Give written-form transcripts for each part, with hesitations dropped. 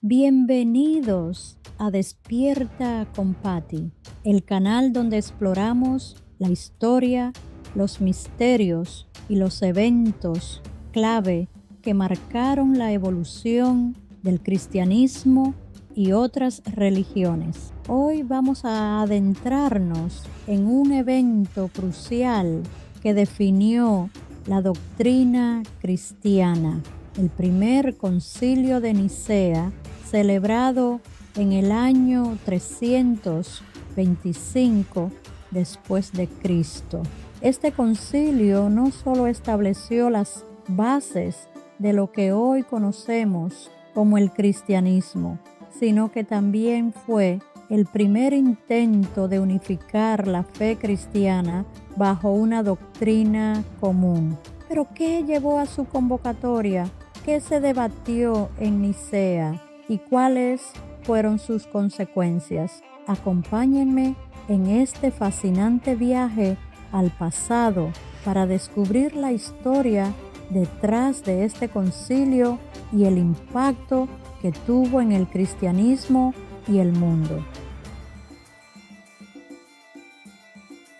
Bienvenidos a Despierta con Patti, el canal donde exploramos la historia, los misterios y los eventos clave que marcaron la evolución del cristianismo y otras religiones. Hoy vamos a adentrarnos en un evento crucial que definió la doctrina cristiana, el primer concilio de Nicea, celebrado en el año 325 después de Cristo. Este concilio no solo estableció las bases de lo que hoy conocemos como el cristianismo, sino que también fue el primer intento de unificar la fe cristiana bajo una doctrina común. ¿Pero qué llevó a su convocatoria? ¿Qué se debatió en Nicea? ¿Y cuáles fueron sus consecuencias? Acompáñenme en este fascinante viaje al pasado para descubrir la historia detrás de este concilio y el impacto que tuvo en el cristianismo y el mundo.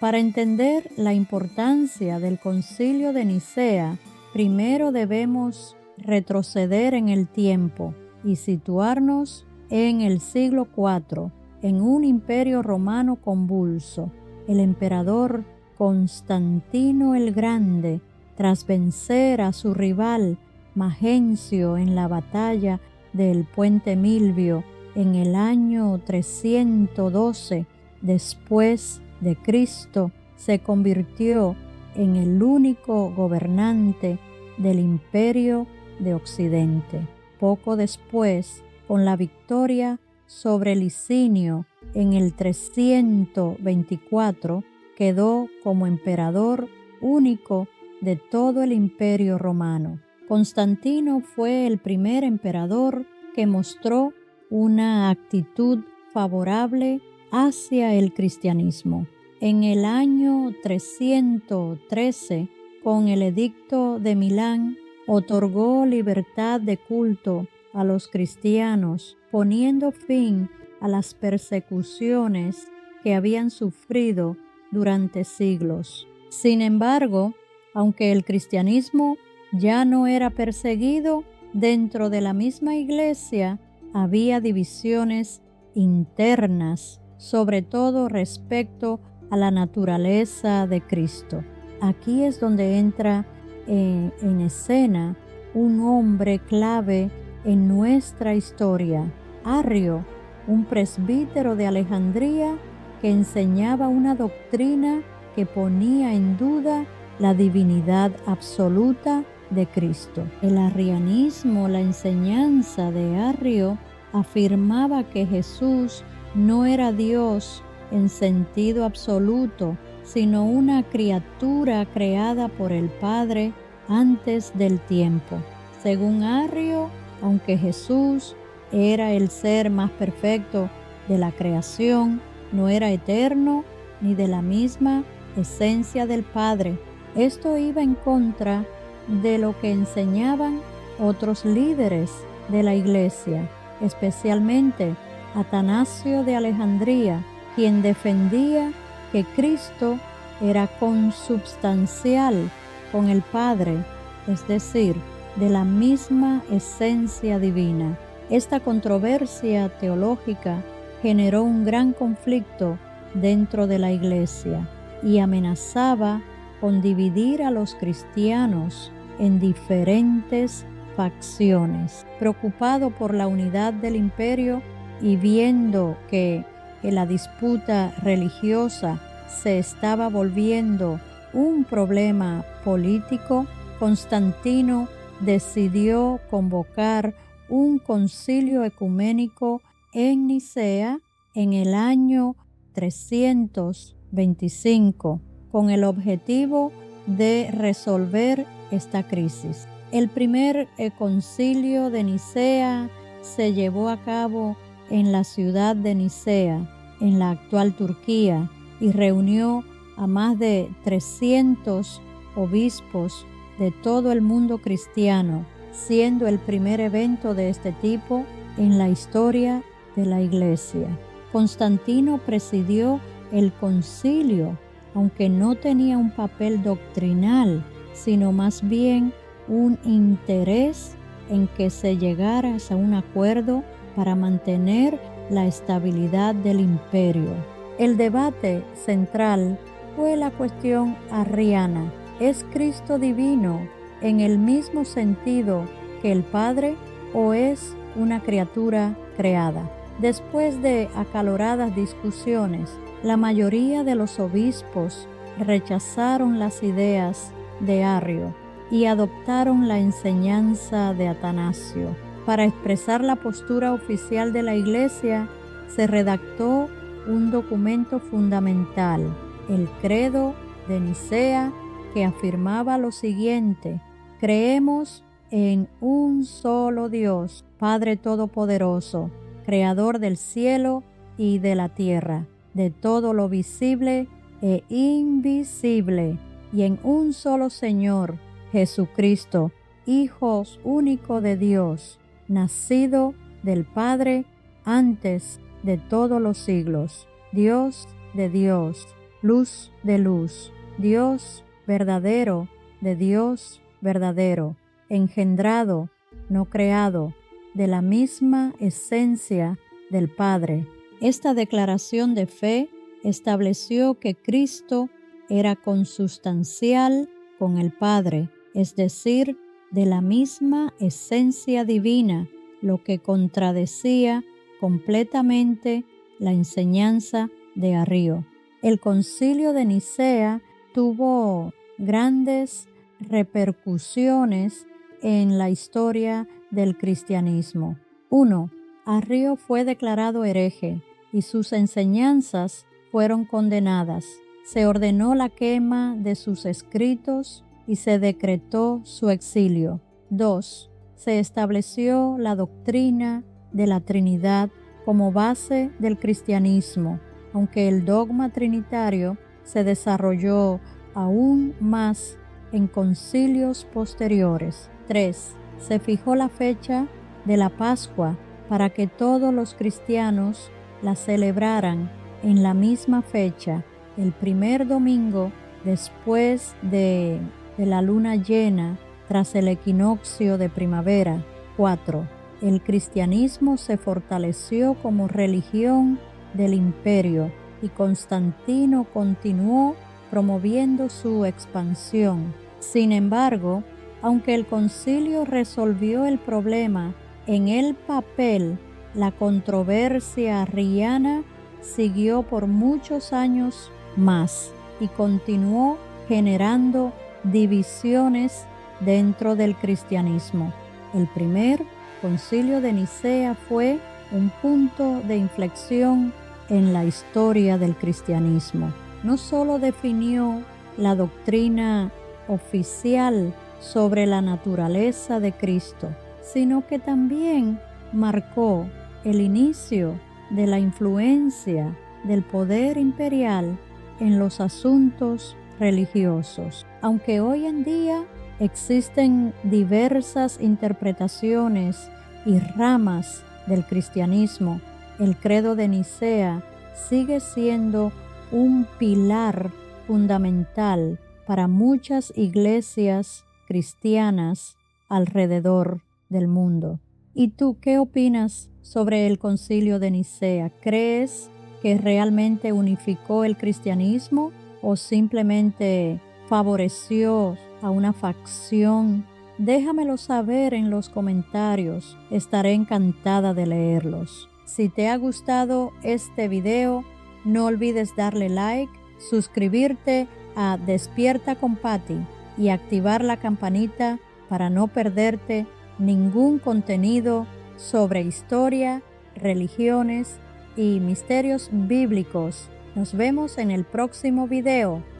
Para entender la importancia del Concilio de Nicea, primero debemos retroceder en el tiempo y situarnos en el siglo IV, en un imperio romano convulso. El emperador Constantino el Grande, tras vencer a su rival Magencio en la batalla del Puente Milvio en el año 312 después de Cristo, se convirtió en el único gobernante del Imperio de Occidente. Poco después, con la victoria sobre Licinio en el 324, quedó como emperador único de todo el Imperio Romano. Constantino fue el primer emperador que mostró una actitud favorable hacia el cristianismo. En el año 313, con el Edicto de Milán, otorgó libertad de culto a los cristianos, poniendo fin a las persecuciones que habían sufrido durante siglos. Sin embargo, aunque el cristianismo ya no era perseguido, dentro de la misma iglesia había divisiones internas, sobre todo respecto a la naturaleza de Cristo. Aquí es donde entra en escena un hombre clave en nuestra historia, Arrio, un presbítero de Alejandría que enseñaba una doctrina que ponía en duda la divinidad absoluta de Cristo. El arrianismo, la enseñanza de Arrio, afirmaba que Jesús no era Dios en sentido absoluto, sino una criatura creada por el Padre antes del tiempo. Según Arrio, aunque Jesús era el ser más perfecto de la creación, no era eterno ni de la misma esencia del Padre. Esto iba en contra de lo que enseñaban otros líderes de la iglesia, especialmente Atanasio de Alejandría, quien defendía que Cristo era consubstancial con el Padre, es decir, de la misma esencia divina. Esta controversia teológica generó un gran conflicto dentro de la iglesia y amenazaba con dividir a los cristianos en diferentes facciones. Preocupado por la unidad del imperio y viendo que la disputa religiosa se estaba volviendo un problema político, Constantino decidió convocar un concilio ecuménico en Nicea en el año 325 con el objetivo de resolver esta crisis. El primer concilio de Nicea se llevó a cabo en la ciudad de Nicea, en la actual Turquía, y reunió a más de 300 obispos de todo el mundo cristiano, siendo el primer evento de este tipo en la historia de la Iglesia. Constantino presidió el concilio, aunque no tenía un papel doctrinal, sino más bien un interés en que se llegara a un acuerdo para mantener la estabilidad del imperio. El debate central fue la cuestión arriana. ¿Es Cristo divino en el mismo sentido que el Padre o es una criatura creada? Después de acaloradas discusiones, la mayoría de los obispos rechazaron las ideas de Arrio y adoptaron la enseñanza de Atanasio. Para expresar la postura oficial de la Iglesia, se redactó un documento fundamental, el Credo de Nicea, que afirmaba lo siguiente: creemos en un solo Dios, Padre Todopoderoso, Creador del cielo y de la tierra, de todo lo visible e invisible, y en un solo Señor, Jesucristo, Hijo único de Dios, nacido del Padre antes de todos los siglos, Dios de Dios, luz de luz, Dios verdadero de Dios verdadero, engendrado, no creado, de la misma esencia del Padre. Esta declaración de fe estableció que Cristo era consustancial con el Padre, es decir, de la misma esencia divina, lo que contradecía completamente la enseñanza de Arrio. El Concilio de Nicea tuvo grandes repercusiones en la historia del cristianismo. 1. Arrio fue declarado hereje y sus enseñanzas fueron condenadas. Se ordenó la quema de sus escritos y se decretó su exilio. 2. Se estableció la doctrina de la Trinidad como base del cristianismo, aunque el dogma trinitario se desarrolló aún más en concilios posteriores. 3. Se fijó la fecha de la Pascua para que todos los cristianos la celebraran en la misma fecha, el primer domingo después de la luna llena, tras el equinoccio de primavera. 4. El cristianismo se fortaleció como religión del imperio y Constantino continuó promoviendo su expansión. Sin embargo, aunque el concilio resolvió el problema, en el papel la controversia arriana siguió por muchos años más y continuó generando divisiones dentro del cristianismo. El primer concilio de Nicea fue un punto de inflexión en la historia del cristianismo. No solo definió la doctrina oficial sobre la naturaleza de Cristo, sino que también marcó el inicio de la influencia del poder imperial en los asuntos religiosos. Aunque hoy en día existen diversas interpretaciones y ramas del cristianismo, el Credo de Nicea sigue siendo un pilar fundamental para muchas iglesias cristianas alrededor del mundo. ¿Y tú qué opinas sobre el Concilio de Nicea? ¿Crees que realmente unificó el cristianismo o simplemente favoreció a una facción? Déjamelo saber en los comentarios. Estaré encantada de leerlos. Si te ha gustado este video, no olvides darle like, suscribirte a Despierta con Patti y activar la campanita para no perderte ningún contenido sobre historia, religiones y misterios bíblicos. Nos vemos en el próximo video.